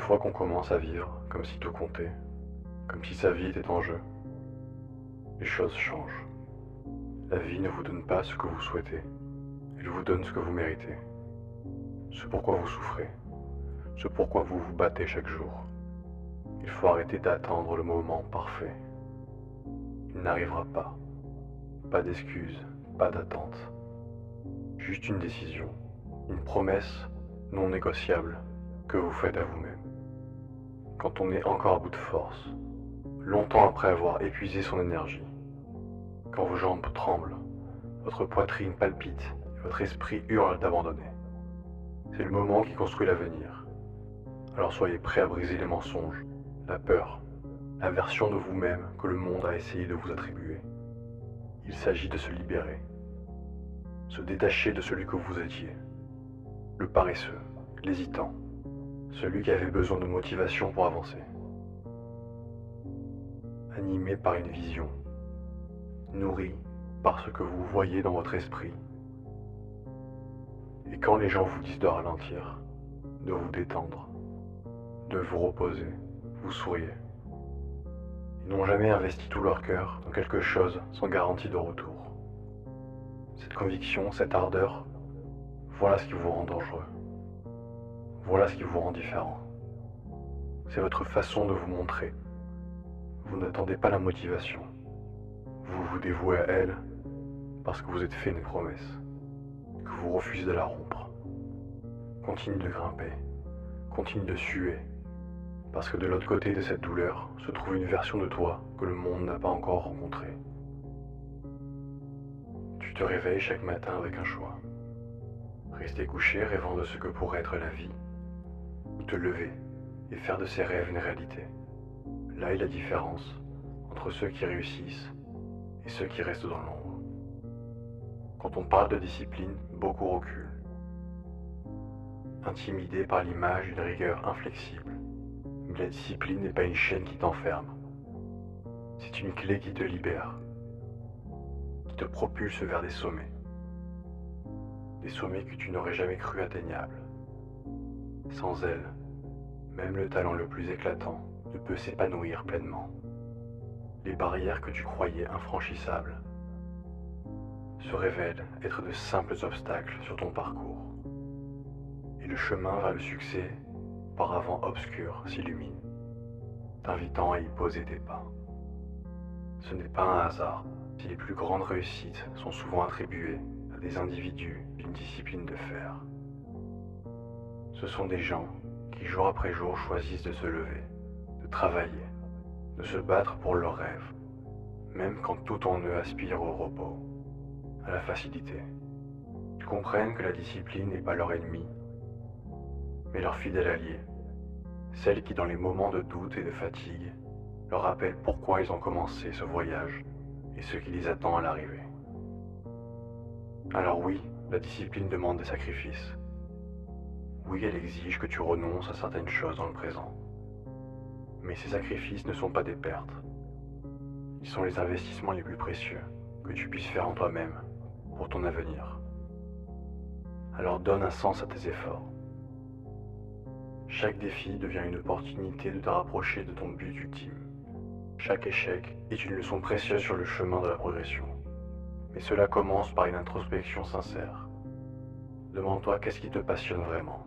fois qu'on commence à vivre comme si tout comptait, comme si sa vie était en jeu, les choses changent. La vie ne vous donne pas ce que vous souhaitez, elle vous donne ce que vous méritez. Ce pourquoi vous souffrez, ce pourquoi vous vous battez chaque jour. Il faut arrêter d'attendre le moment parfait. Il n'arrivera pas. Pas d'excuses, pas d'attente. Juste une décision, une promesse non négociable que vous faites à vous-même. Quand on est encore à bout de force, longtemps après avoir épuisé son énergie, quand vos jambes tremblent, votre poitrine palpite et votre esprit hurle d'abandonner. C'est le moment qui construit l'avenir. Alors soyez prêts à briser les mensonges, la peur, la version de vous-même que le monde a essayé de vous attribuer. Il s'agit de se libérer, se détacher de celui que vous étiez, le paresseux, l'hésitant, celui qui avait besoin de motivation pour avancer. Animé par une vision, nourri par ce que vous voyez dans votre esprit. Et quand les gens vous disent de ralentir, de vous détendre, de vous reposer, vous souriez. Ils n'ont jamais investi tout leur cœur dans quelque chose sans garantie de retour. Cette conviction, cette ardeur, voilà ce qui vous rend dangereux. Voilà ce qui vous rend différent. C'est votre façon de vous montrer. Vous n'attendez pas la motivation. Vous vous dévouez à elle parce que vous êtes fait une promesse, que vous refusez de la rompre. Continue de grimper, continue de suer, parce que de l'autre côté de cette douleur se trouve une version de toi que le monde n'a pas encore rencontrée. Tu te réveilles chaque matin avec un choix. Rester couché rêvant de ce que pourrait être la vie, ou te lever et faire de ses rêves une réalité. Là est la différence entre ceux qui réussissent et ceux qui restent dans l'ombre. Quand on parle de discipline, beaucoup reculent, intimidés par l'image d'une rigueur inflexible. Mais la discipline n'est pas une chaîne qui t'enferme. C'est une clé qui te libère, qui te propulse vers des sommets. Des sommets que tu n'aurais jamais cru atteignables. Sans elle, même le talent le plus éclatant ne peut s'épanouir pleinement. Les barrières que tu croyais infranchissables se révèlent être de simples obstacles sur ton parcours. Et le chemin vers le succès, auparavant obscur, s'illumine, t'invitant à y poser tes pas. Ce n'est pas un hasard si les plus grandes réussites sont souvent attribuées à des individus d'une discipline de fer. Ce sont des gens qui jour après jour choisissent de se lever, de travailler, de se battre pour leurs rêves, même quand tout en eux aspire au repos, à la facilité. Ils comprennent que la discipline n'est pas leur ennemi, mais leur fidèle allié, celle qui dans les moments de doute et de fatigue leur rappelle pourquoi ils ont commencé ce voyage et ce qui les attend à l'arrivée. Alors oui, la discipline demande des sacrifices. Oui, elle exige que tu renonces à certaines choses dans le présent. Mais ces sacrifices ne sont pas des pertes. Ils sont les investissements les plus précieux que tu puisses faire en toi-même pour ton avenir. Alors donne un sens à tes efforts. Chaque défi devient une opportunité de te rapprocher de ton but ultime. Chaque échec est une leçon précieuse sur le chemin de la progression. Mais cela commence par une introspection sincère. Demande-toi qu'est-ce qui te passionne vraiment.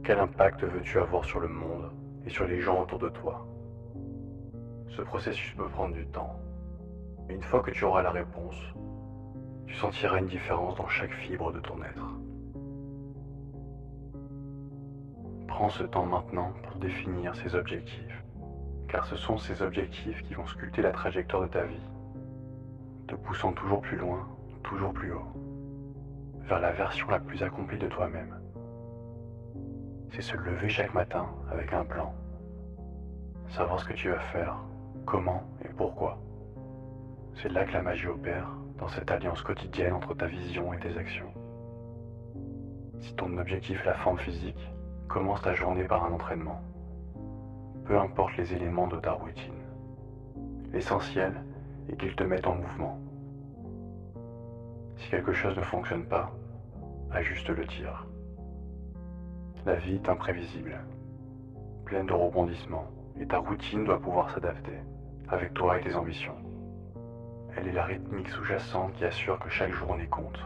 Quel impact veux-tu avoir sur le monde et sur les gens autour de toi? Ce processus peut prendre du temps. Mais une fois que tu auras la réponse, tu sentiras une différence dans chaque fibre de ton être. Prends ce temps maintenant pour définir ces objectifs, car ce sont ces objectifs qui vont sculpter la trajectoire de ta vie, te poussant toujours plus loin, toujours plus haut, vers la version la plus accomplie de toi-même. C'est se lever chaque matin avec un plan, savoir ce que tu vas faire, comment et pourquoi. C'est là que la magie opère, dans cette alliance quotidienne entre ta vision et tes actions. Si ton objectif est la forme physique, commence ta journée par un entraînement. Peu importe les éléments de ta routine. L'essentiel est qu'ils te mettent en mouvement. Si quelque chose ne fonctionne pas, ajuste le tir. La vie est imprévisible. pleine de rebondissements et ta routine doit pouvoir s'adapter avec toi et tes ambitions. Elle est la rythmique sous-jacente qui assure que chaque journée compte.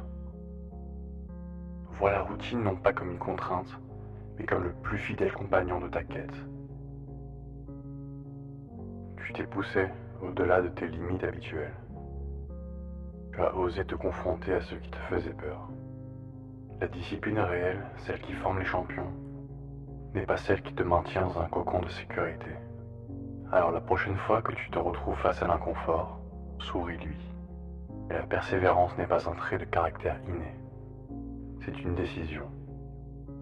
Vois la routine non pas comme une contrainte, mais comme le plus fidèle compagnon de ta quête. Tu t'es poussé au-delà de tes limites habituelles. Tu as osé te confronter à ce qui te faisait peur. La discipline réelle, celle qui forme les champions, n'est pas celle qui te maintient dans un cocon de sécurité. Alors la prochaine fois que tu te retrouves face à l'inconfort, souris-lui. Et la persévérance n'est pas un trait de caractère inné. C'est une décision,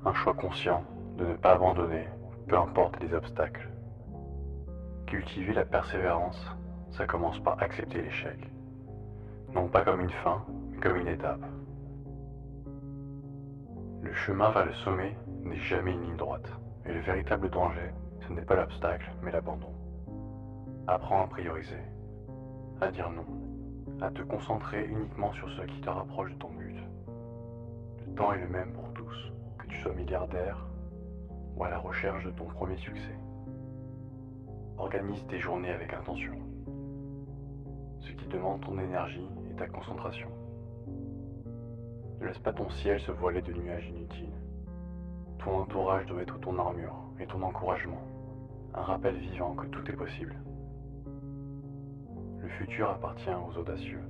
un choix conscient de ne pas abandonner, peu importe les obstacles. Cultiver la persévérance, ça commence par accepter l'échec. Non pas comme une fin, mais comme une étape. Le chemin vers le sommet n'est jamais une ligne droite, et le véritable danger, ce n'est pas l'obstacle, mais l'abandon. Apprends à prioriser, à dire non, à te concentrer uniquement sur ce qui te rapproche de ton but. Le temps est le même pour tous, que tu sois milliardaire ou à la recherche de ton premier succès. Organise tes journées avec intention. Ce qui demande ton énergie et ta concentration. Ne laisse pas ton ciel se voiler de nuages inutiles. Ton entourage doit être ton armure et ton encouragement, un rappel vivant que tout est possible. Le futur appartient aux audacieux.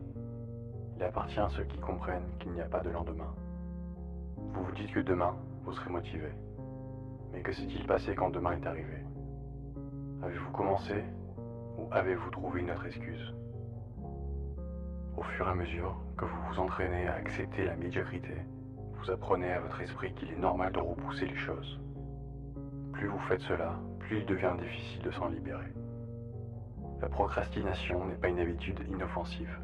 Il appartient à ceux qui comprennent qu'il n'y a pas de lendemain. Vous vous dites que demain, vous serez motivé. Mais que s'est-il passé quand demain est arrivé? Avez-vous commencé ou avez-vous trouvé une autre excuse? Au fur et à mesure que vous vous entraînez à accepter la médiocrité, vous apprenez à votre esprit qu'il est normal de repousser les choses. Plus vous faites cela, plus il devient difficile de s'en libérer. La procrastination n'est pas une habitude inoffensive.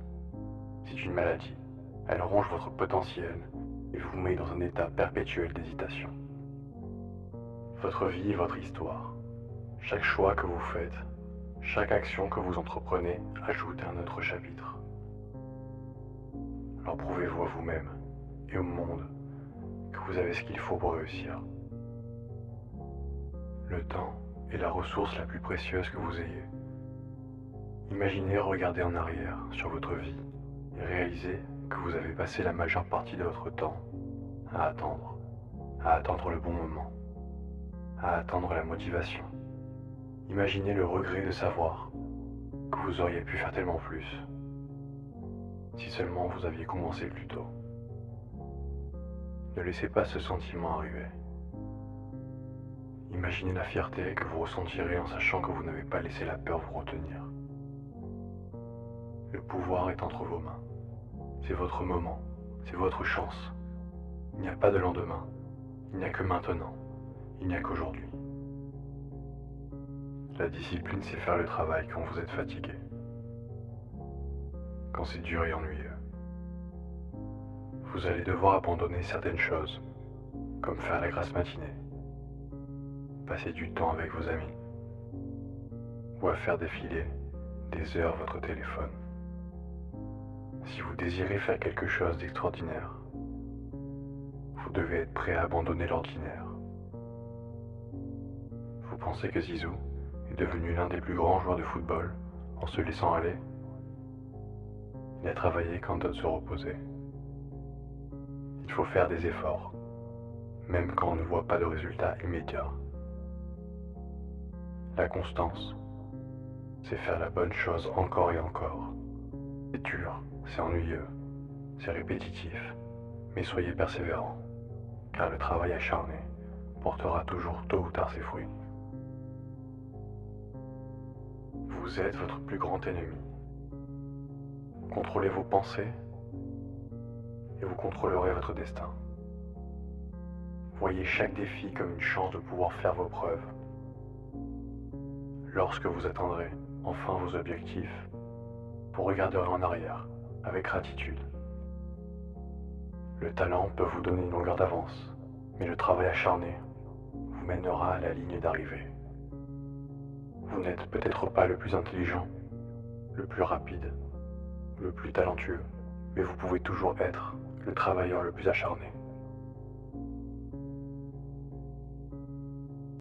C'est une maladie. Elle ronge votre potentiel et vous met dans un état perpétuel d'hésitation. Votre vie est votre histoire. Chaque choix que vous faites, chaque action que vous entreprenez ajoute un autre chapitre. Alors prouvez-vous à vous-même et au monde que vous avez ce qu'il faut pour réussir. Le temps est la ressource la plus précieuse que vous ayez. Imaginez regarder en arrière sur votre vie et réalisez que vous avez passé la majeure partie de votre temps à attendre le bon moment, à attendre la motivation. Imaginez le regret de savoir que vous auriez pu faire tellement plus, si seulement vous aviez commencé plus tôt. Ne laissez pas ce sentiment arriver. Imaginez la fierté que vous ressentirez en sachant que vous n'avez pas laissé la peur vous retenir. Le pouvoir est entre vos mains. C'est votre moment, c'est votre chance. Il n'y a pas de lendemain, il n'y a que maintenant, il n'y a qu'aujourd'hui. La discipline, c'est faire le travail quand vous êtes fatigué, quand c'est dur et ennuyeux. Vous allez devoir abandonner certaines choses, comme faire la grasse matinée, passer du temps avec vos amis, ou à faire défiler des heures votre téléphone. Si vous désirez faire quelque chose d'extraordinaire, vous devez être prêt à abandonner l'ordinaire. Vous pensez que Zizou est devenu l'un des plus grands joueurs de football en se laissant aller? Il a travaillé quand d'autres se reposaient. Il faut faire des efforts, même quand on ne voit pas de résultats immédiats. La constance, c'est faire la bonne chose encore et encore. C'est dur, c'est ennuyeux, c'est répétitif, mais soyez persévérants, car le travail acharné portera toujours tôt ou tard ses fruits. Vous êtes votre plus grand ennemi. Contrôlez vos pensées et vous contrôlerez votre destin. Voyez chaque défi comme une chance de pouvoir faire vos preuves. Lorsque vous atteindrez enfin vos objectifs, vous regarderez en arrière avec gratitude. Le talent peut vous donner une longueur d'avance, mais le travail acharné vous mènera à la ligne d'arrivée. Vous n'êtes peut-être pas le plus intelligent, le plus rapide, le plus talentueux, mais vous pouvez toujours être le travailleur le plus acharné.